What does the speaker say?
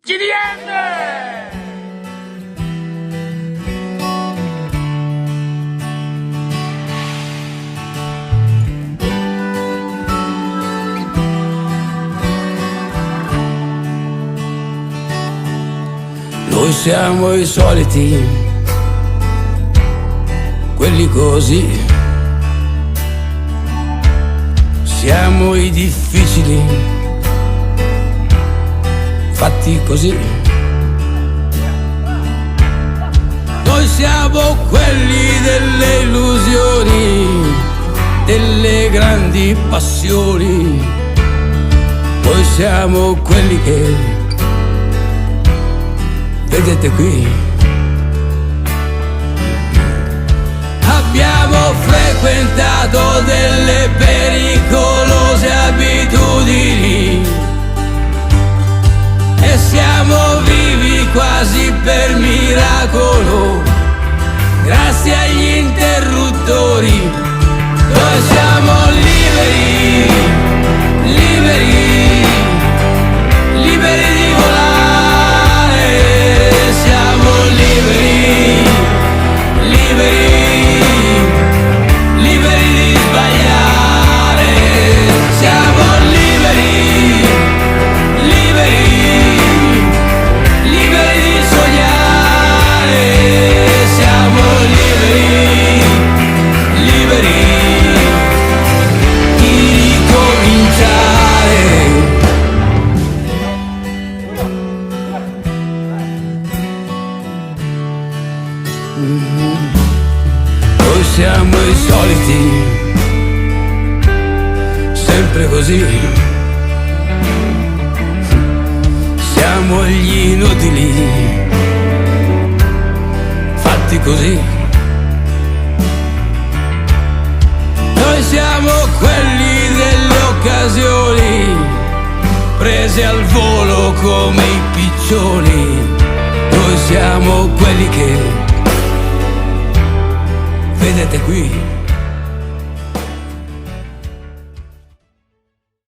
GDM! Noi siamo i soliti, quelli così. Siamo i difficili, fatti così. Noi siamo quelli delle illusioni, delle grandi passioni. Noi siamo quelli che vedete qui. Abbiamo frequentato delle pericolose abitudini e siamo vivi quasi per miracolo, grazie agli interruttori. Noi siamo liberi, liberi, liberi di volare. Siamo liberi, liberi, liberi di sbagliare. Siamo liberi, liberi, liberi di sognare. Siamo liberi, liberi di ricominciare. Noi siamo i soliti, sempre così. Siamo gli inutili, fatti così. Noi siamo quelli delle occasioni, prese al volo come i piccioni. Noi siamo quelli che vedete qui.